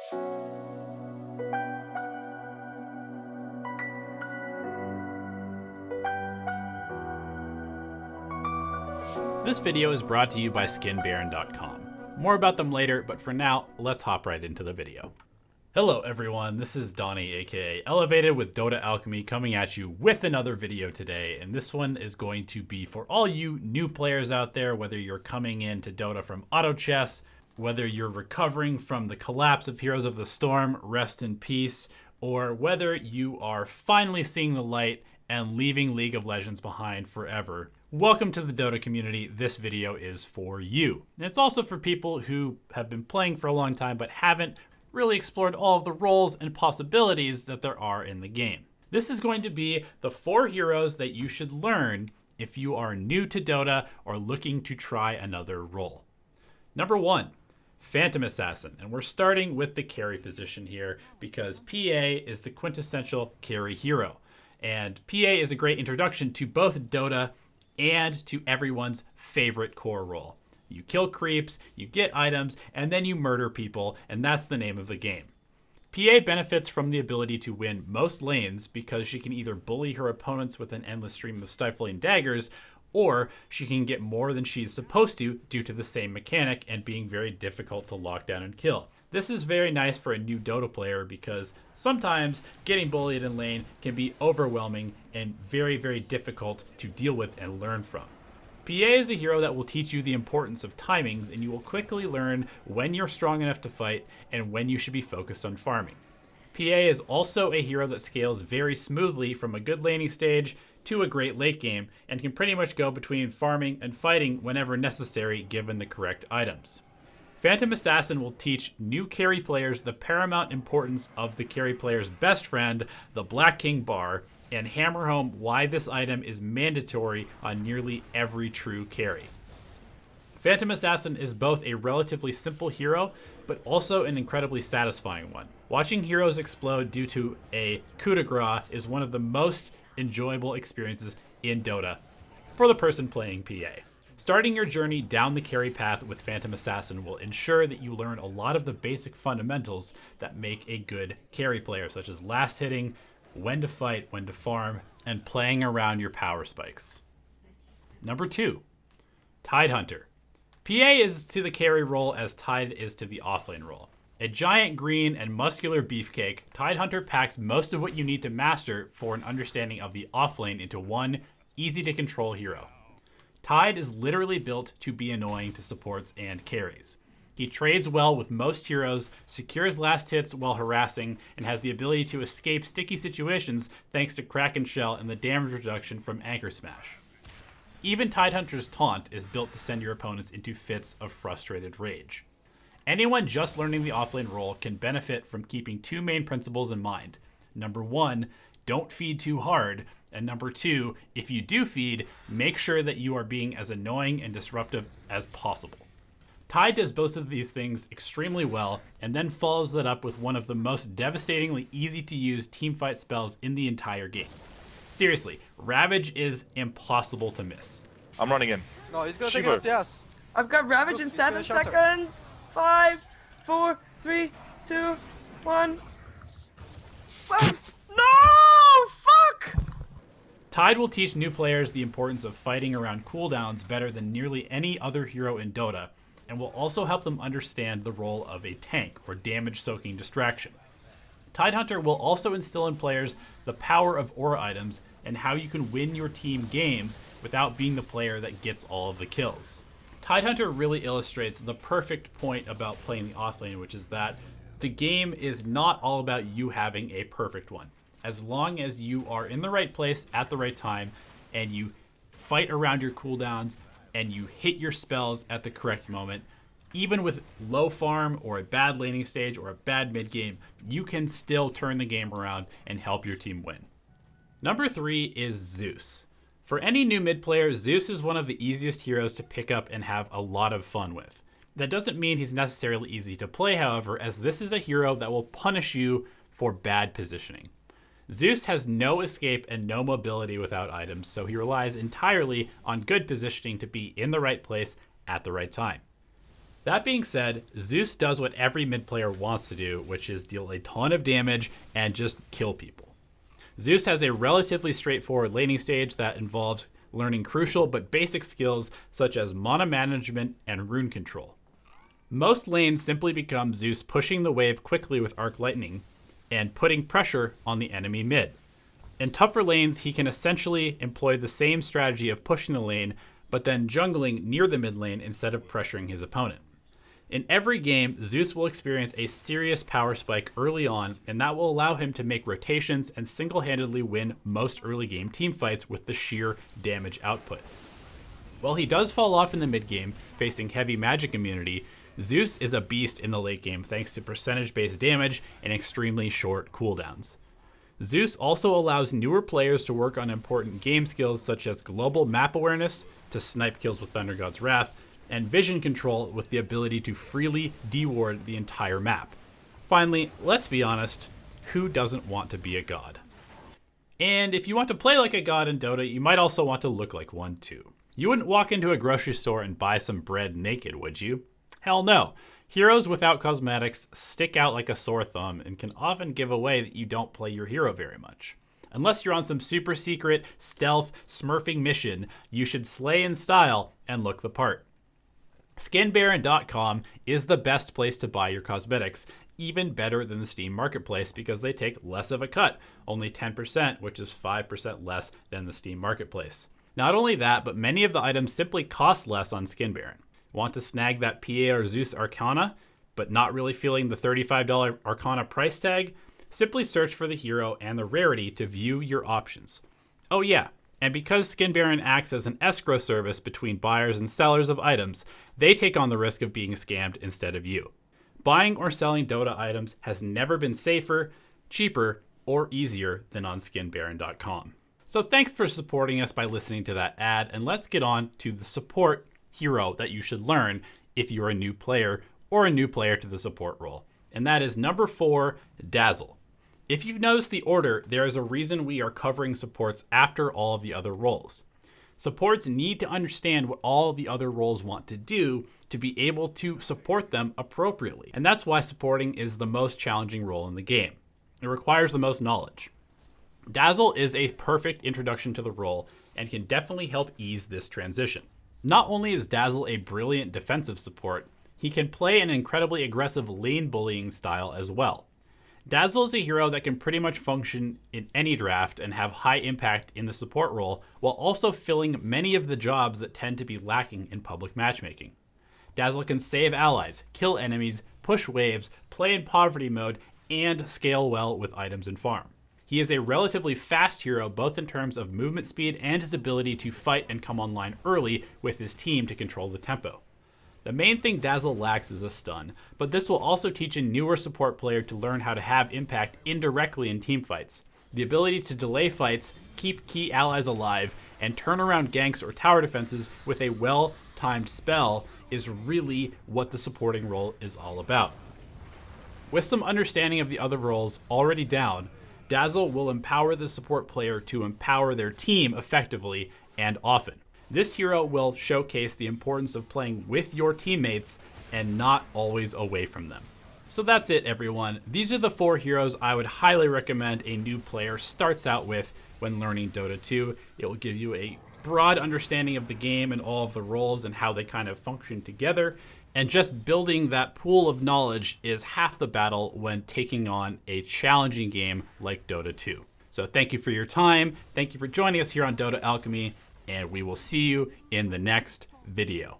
This video is brought to you by SkinBaron.com. More about them later, but for now, let's hop right into the video. Hello everyone, this is Donnie aka Elevated with Dota Alchemy coming at you with another video today, and this one is going to be for all you new players out there, whether you're coming into Dota from auto chess, whether you're recovering from the collapse of Heroes of the Storm, rest in peace, or whether you are finally seeing the light and leaving League of Legends behind forever. Welcome to the Dota community. This video is for you. And it's also for people who have been playing for a long time but haven't really explored all of the roles and possibilities that there are in the game. This is going to be the 4 heroes that you should learn if you are new to Dota or looking to try another role. Number 1, Phantom Assassin. And we're starting with the carry position here because PA is the quintessential carry hero. And PA is a great introduction to both Dota and to everyone's favorite core role. You kill creeps, you get items, and then you murder people, and that's the name of the game. PA benefits from the ability to win most lanes because she can either bully her opponents with an endless stream of stifling daggers, or she can get more than she's supposed to due to the same mechanic and being very difficult to lock down and kill. This is very nice for a new Dota player because sometimes getting bullied in lane can be overwhelming and very, very difficult to deal with and learn from. PA is a hero that will teach you the importance of timings, and you will quickly learn when you're strong enough to fight and when you should be focused on farming. PA is also a hero that scales very smoothly from a good laning stage to a great late game and can pretty much go between farming and fighting whenever necessary given the correct items. Phantom Assassin will teach new carry players the paramount importance of the carry player's best friend, the Black King bar, and hammer home why this item is mandatory on nearly every true carry. Phantom Assassin is both a relatively simple hero, but also an incredibly satisfying one. Watching heroes explode due to a coup de grace is one of the most enjoyable experiences in Dota for the person playing PA. Starting your journey down the carry path with Phantom Assassin will ensure that you learn a lot of the basic fundamentals that make a good carry player, such as last hitting, when to fight, when to farm, and playing around your power spikes. Number 2, Tidehunter. PA is to the carry role as Tide is to the offlane role. A giant green and muscular beefcake, Tidehunter packs most of what you need to master for an understanding of the offlane into one easy-to-control hero. Tide is literally built to be annoying to supports and carries. He trades well with most heroes, secures last hits while harassing, and has the ability to escape sticky situations thanks to Crack and Shell and the damage reduction from Anchor Smash. Even Tidehunter's taunt is built to send your opponents into fits of frustrated rage. Anyone just learning the offlane role can benefit from keeping 2 main principles in mind. Number 1, don't feed too hard, and number 2, if you do feed, make sure that you are being as annoying and disruptive as possible. Tide does both of these things extremely well, and then follows that up with one of the most devastatingly easy to use teamfight spells in the entire game. Seriously, Ravage is impossible to miss. I'm running in. No, he's gonna take it up the ass. I've got Ravage in 7 seconds. 5, 4, 3, 2, 1. No! Fuck! Tide will teach new players the importance of fighting around cooldowns better than nearly any other hero in Dota, and will also help them understand the role of a tank or damage-soaking distraction. Tidehunter will also instill in players the power of aura items and how you can win your team games without being the player that gets all of the kills. Tidehunter really illustrates the perfect point about playing the offlane, which is that the game is not all about you having a perfect one. As long as you are in the right place at the right time and you fight around your cooldowns and you hit your spells at the correct moment, even with low farm or a bad laning stage or a bad mid game, you can still turn the game around and help your team win. Number 3 is Zeus. For any new mid player, Zeus is one of the easiest heroes to pick up and have a lot of fun with. That doesn't mean he's necessarily easy to play, however, as this is a hero that will punish you for bad positioning. Zeus has no escape and no mobility without items, so he relies entirely on good positioning to be in the right place at the right time. That being said, Zeus does what every mid player wants to do, which is deal a ton of damage and just kill people. Zeus has a relatively straightforward laning stage that involves learning crucial but basic skills such as mana management and rune control. Most lanes simply become Zeus pushing the wave quickly with Arc Lightning and putting pressure on the enemy mid. In tougher lanes, he can essentially employ the same strategy of pushing the lane, but then jungling near the mid lane instead of pressuring his opponent. In every game, Zeus will experience a serious power spike early on, and that will allow him to make rotations and single-handedly win most early game teamfights with the sheer damage output. While he does fall off in the mid game, facing heavy magic immunity, Zeus is a beast in the late game thanks to percentage-based damage and extremely short cooldowns. Zeus also allows newer players to work on important game skills such as global map awareness to snipe kills with Thunder God's Wrath, and vision control with the ability to freely deward the entire map. Finally, let's be honest, who doesn't want to be a god? And if you want to play like a god in Dota, you might also want to look like one too. You wouldn't walk into a grocery store and buy some bread naked, would you? Hell no. Heroes without cosmetics stick out like a sore thumb and can often give away that you don't play your hero very much. Unless you're on some super secret, stealth, smurfing mission, you should slay in style and look the part. Skinbaron.com is the best place to buy your cosmetics, even better than the Steam Marketplace because they take less of a cut, only 10%, which is 5% less than the Steam Marketplace. Not only that, but many of the items simply cost less on Skinbaron. Want to snag that PA or Zeus Arcana, but not really feeling the $35 Arcana price tag? Simply search for the hero and the rarity to view your options. Oh yeah, and because Skinbaron acts as an escrow service between buyers and sellers of items, they take on the risk of being scammed instead of you. Buying or selling Dota items has never been safer, cheaper, or easier than on Skinbaron.com. So thanks for supporting us by listening to that ad, and let's get on to the support hero that you should learn if you're a new player or a new player to the support role. And that is number 4, Dazzle. If you've noticed the order, there is a reason we are covering supports after all of the other roles. Supports need to understand what all the other roles want to do to be able to support them appropriately. And that's why supporting is the most challenging role in the game. It requires the most knowledge. Dazzle is a perfect introduction to the role and can definitely help ease this transition. Not only is Dazzle a brilliant defensive support, he can play an incredibly aggressive lane bullying style as well. Dazzle is a hero that can pretty much function in any draft and have high impact in the support role, while also filling many of the jobs that tend to be lacking in public matchmaking. Dazzle can save allies, kill enemies, push waves, play in poverty mode, and scale well with items and farm. He is a relatively fast hero both in terms of movement speed and his ability to fight and come online early with his team to control the tempo. The main thing Dazzle lacks is a stun, but this will also teach a newer support player to learn how to have impact indirectly in teamfights. The ability to delay fights, keep key allies alive, and turn around ganks or tower defenses with a well-timed spell is really what the supporting role is all about. With some understanding of the other roles already down, Dazzle will empower the support player to empower their team effectively and often. This hero will showcase the importance of playing with your teammates and not always away from them. So that's it, everyone. These are the 4 heroes I would highly recommend a new player starts out with when learning Dota 2. It will give you a broad understanding of the game and all of the roles and how they kind of function together. And just building that pool of knowledge is half the battle when taking on a challenging game like Dota 2. So thank you for your time. Thank you for joining us here on Dota Alchemy, and we will see you in the next video.